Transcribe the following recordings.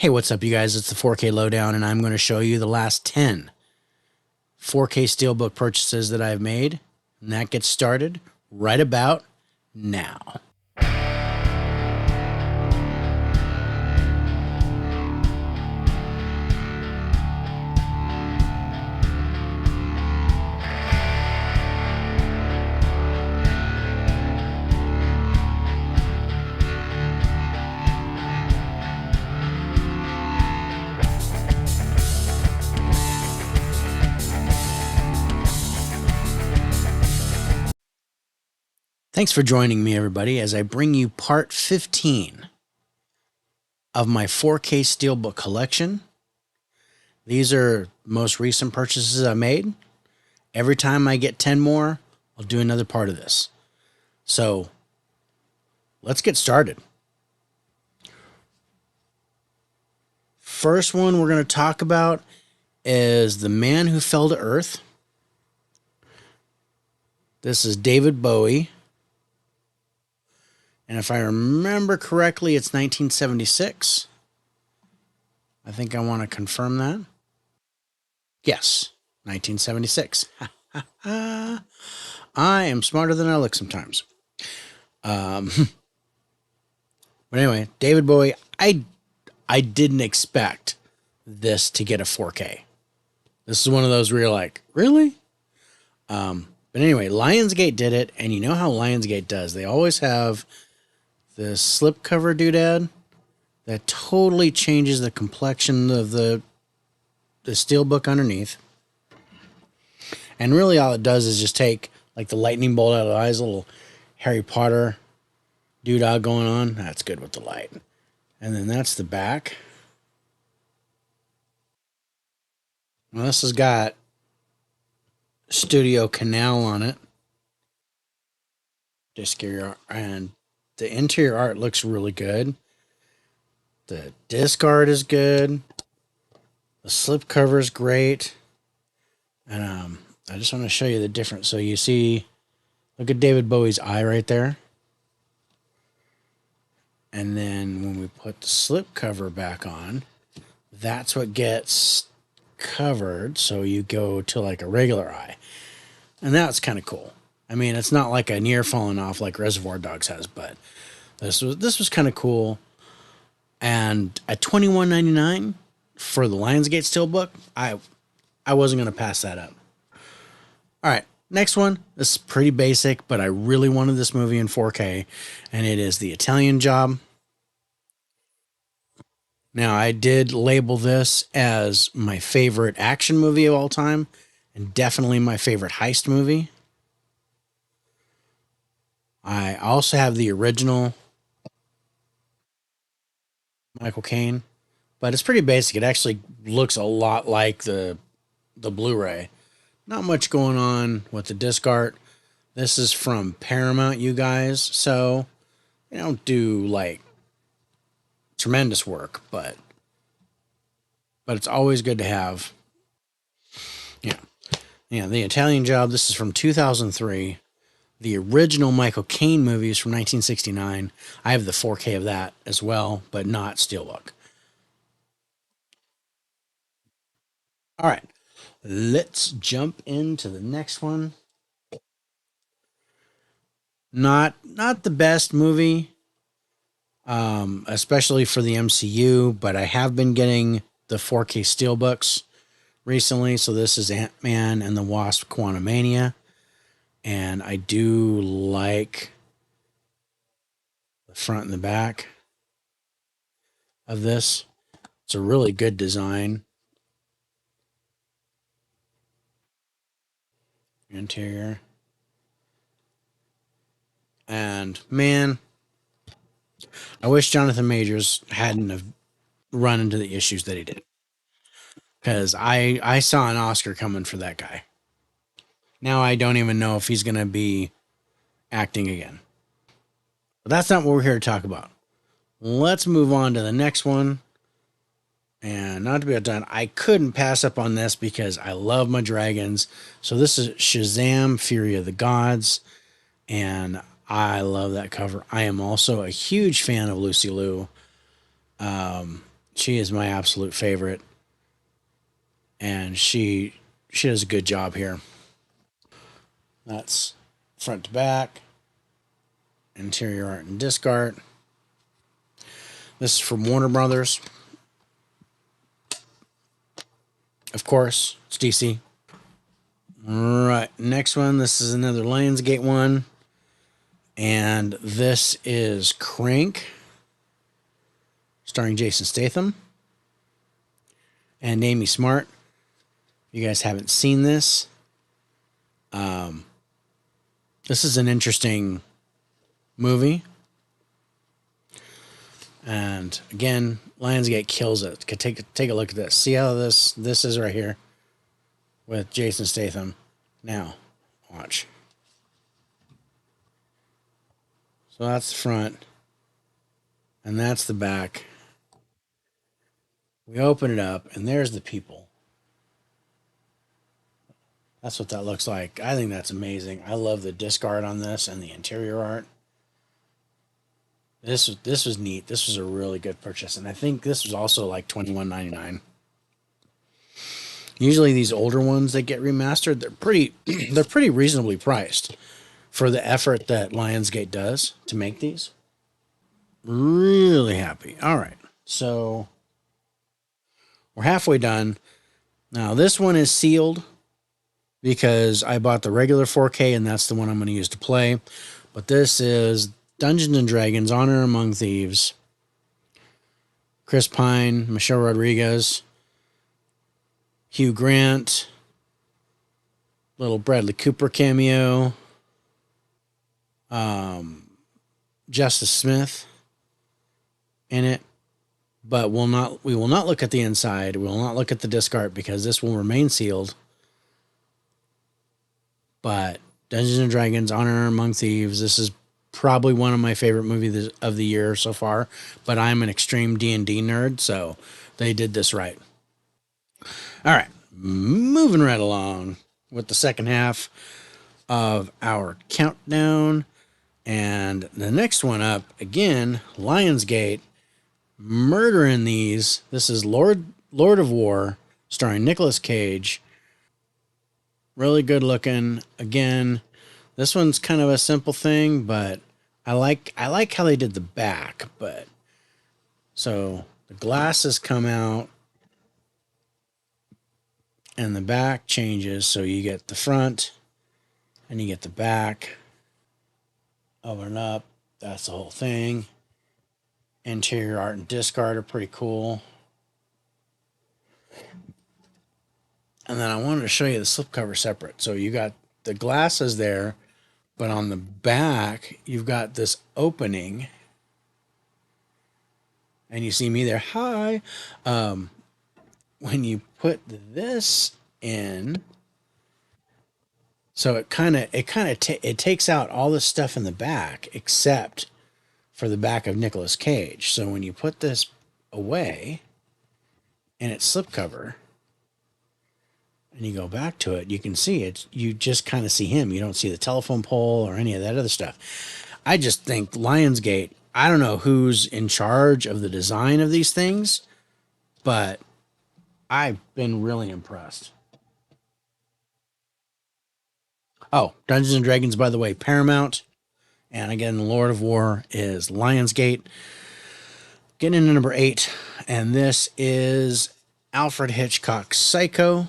Hey, what's up, you guys? It's the 4K Lowdown, and I'm going to show you the last 10 4K Steelbook purchases that I've made. And that gets started right about now. Thanks for joining me, everybody, as I bring you part 15 of my 4K Steelbook collection. These are most recent purchases I made. Every time I get 10 more, I'll do another part of this. So let's get started. First one we're going to talk about is The Man Who Fell to Earth. This is David Bowie. And if I remember correctly, it's 1976. I think I want to confirm that. Yes, 1976. I am smarter than I look sometimes. But anyway, David Bowie, I didn't expect this to get a 4K. This is one of those where you're like, really? But anyway, Lionsgate did it, and you know how Lionsgate does. They always have the slipcover doodad that totally changes the complexion of the steelbook underneath. And really all it does is just take like the lightning bolt out of the eyes, a little Harry Potter doodah going on. That's good with the light. And then that's the back. Well, this has got Studio Canal on it. And the interior art looks really good. The disc art is good. The slipcover is great. And I just want to show you the difference. So you see, look at David Bowie's eye right there. And then when we put the slipcover back on, that's what gets covered. So you go to like a regular eye. And that's kind of cool. I mean, it's not like an ear falling off like Reservoir Dogs has, but this was kind of cool. And at $21.99 for the Lionsgate Steelbook, I wasn't going to pass that up. All right, next one. This is pretty basic, but I really wanted this movie in 4K, and it is The Italian Job. Now, I did label this as my favorite action movie of all time, and definitely my favorite heist movie. I also have the original Michael Caine, but it's pretty basic. It actually looks a lot like the Blu-ray. Not much going on with the disc art. This is from Paramount, you guys, so they don't do like tremendous work, but it's always good to have. Yeah, The Italian Job. This is from 2003. The original Michael Caine movie is from 1969. I have the 4K of that as well, but not Steelbook. All right, let's jump into the next one. Not the best movie, especially for the MCU, but I have been getting the 4K Steelbooks recently. So this is Ant-Man and the Wasp: Quantumania. And I do like the front and the back of this. It's a really good design. Interior. And man, I wish Jonathan Majors hadn't have run into the issues that he did. Because I saw an Oscar coming for that guy. Now I don't even know if he's going to be acting again. But that's not what we're here to talk about. Let's move on to the next one. And not to be outdone, I couldn't pass up on this because I love my dragons. So this is Shazam, Fury of the Gods. And I love that cover. I am also a huge fan of Lucy Liu. She is my absolute favorite, and she does a good job here. That's front to back, interior art and disc art. This is from Warner Brothers. Of course, it's DC. All right, next one. This is another Lionsgate one. And this is Crank, starring Jason Statham and Amy Smart. If you guys haven't seen this, this is an interesting movie. And again, Lionsgate kills it. Take a look at this. See how this is right here with Jason Statham. Now, watch. So that's the front, and that's the back. We open it up, and there's the people. That's what that looks like. I think that's amazing. I love the disc art on this and the interior art. This was neat. This was a really good purchase, and I think this was also like $21.99. Usually these older ones that get remastered, they're pretty reasonably priced for the effort that Lionsgate does to make these. Really happy. All right, so we're halfway done. Now this one is sealed because I bought the regular 4K, and that's the one I'm going to use to play. But this is Dungeons and Dragons: Honor Among Thieves. Chris Pine, Michelle Rodriguez, Hugh Grant, little Bradley Cooper cameo, Justice Smith in it. But we will not look at the inside. We will not look at the disc art because this will remain sealed. But Dungeons and Dragons: Honor Among Thieves. This is probably one of my favorite movies of the year so far. But I'm an extreme D&D nerd, so they did this right. All right, moving right along with the second half of our countdown. And the next one up, again, Lionsgate, murdering these. This is Lord of War, starring Nicolas Cage. Really good looking. Again, this one's kind of a simple thing, but I like how they did the back. But so the glasses come out and the back changes. So you get the front and you get the back. Open up. That's the whole thing. Interior art and disc art are pretty cool. And then I wanted to show you the slipcover separate. So you got the glasses there, but on the back, you've got this opening. And you see me there. Hi. When you put this in, so it takes out all the stuff in the back except for the back of Nicolas Cage. So when you put this away and it's slipcover, and you go back to it, you can see it. You just kind of see him. You don't see the telephone pole or any of that other stuff. I just think Lionsgate, I don't know who's in charge of the design of these things, but I've been really impressed. Oh, Dungeons and Dragons, by the way, Paramount. And again, Lord of War is Lionsgate. Getting into number 8. And this is Alfred Hitchcock's Psycho.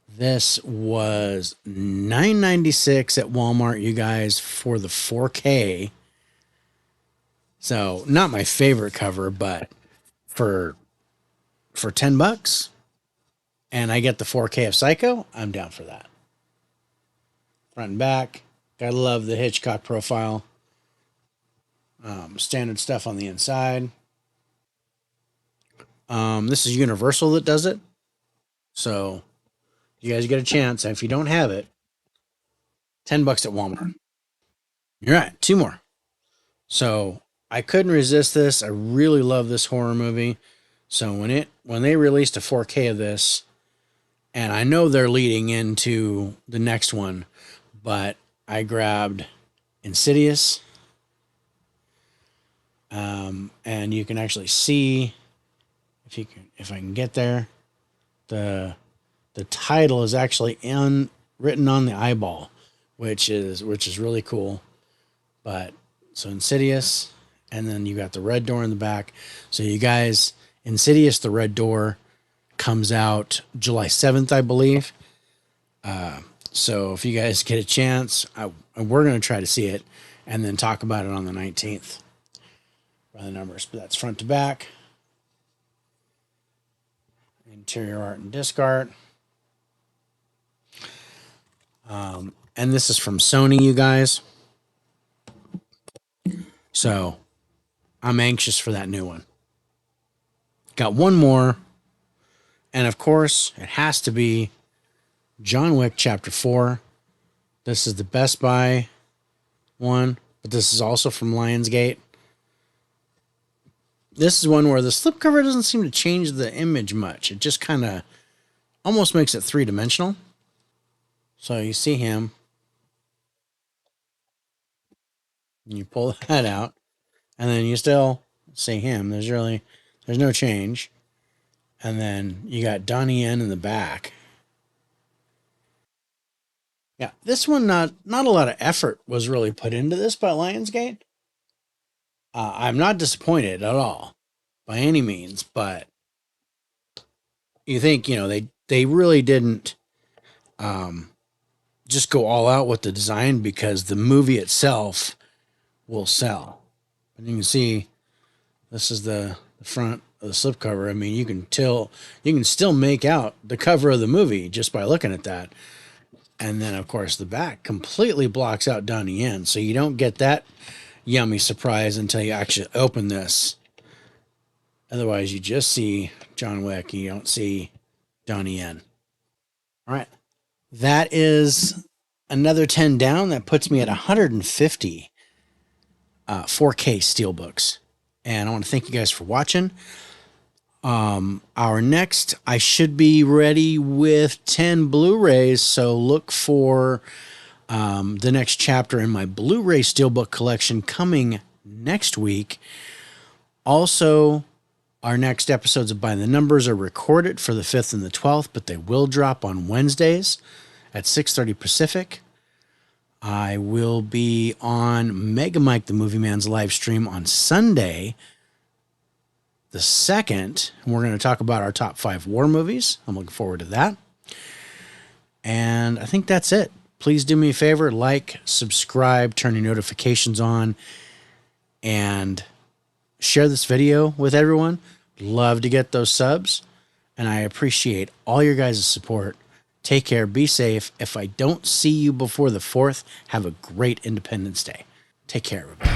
This was $9.96 at Walmart, you guys, for the 4K. So not my favorite cover, but for $10 and I get the 4K of Psycho, I'm down for that. Front and back. Gotta love the Hitchcock profile. Standard stuff on the inside. This is Universal that does it. So you guys get a chance. And if you don't have it, $10 at Walmart. You're right. 2 more. So I couldn't resist this. I really love this horror movie. So when they released a 4K of this, and I know they're leading into the next one, but I grabbed Insidious. And you can actually see if I can get there, the title is actually written on the eyeball, which is really cool. But so Insidious, and then you got the red door in the back. So you guys, Insidious, the red door comes out July 7th, I believe. So if you guys get a chance, we're going to try to see it and then talk about it on the 19th. By the numbers, but that's front to back. Interior art and disc art. And this is from Sony, you guys. So I'm anxious for that new one. Got one more. And of course, it has to be John Wick Chapter 4. This is the Best Buy one, but this is also from Lionsgate. This is one where the slipcover doesn't seem to change the image much. It just kind of almost makes it three-dimensional. So you see him. And you pull that out. And then you still see him. There's no change. And then you got Donnie Yen in the back. Yeah, this one, not a lot of effort was really put into this by Lionsgate. I'm not disappointed at all by any means, but you think, they really didn't just go all out with the design because the movie itself will sell. And you can see this is the front of the slipcover. I mean, you can still make out the cover of the movie just by looking at that. And then, of course, the back completely blocks out Donnie Yen. So you don't get that yummy surprise until you actually open this. Otherwise, you just see John Wick. You don't see Donnie Yen. All right. That is another 10 down. That puts me at 150 4K Steelbooks. And I want to thank you guys for watching. Our next, I should be ready with 10 Blu-rays, so look for the next chapter in my Blu-ray Steelbook collection coming next week. Also, our next episodes of By the Numbers are recorded for the 5th and the 12th, but they will drop on Wednesdays at 6:30 Pacific. I will be on Mega Mike the Movie Man's live stream on Sunday, the 2nd, and we're going to talk about our top 5 war movies. I'm looking forward to that. And I think that's it. Please do me a favor, like, subscribe, turn your notifications on, and share this video with everyone. Love to get those subs, and I appreciate all your guys' support. Take care, be safe. If I don't see you before the 4th, have a great Independence Day. Take care, everybody.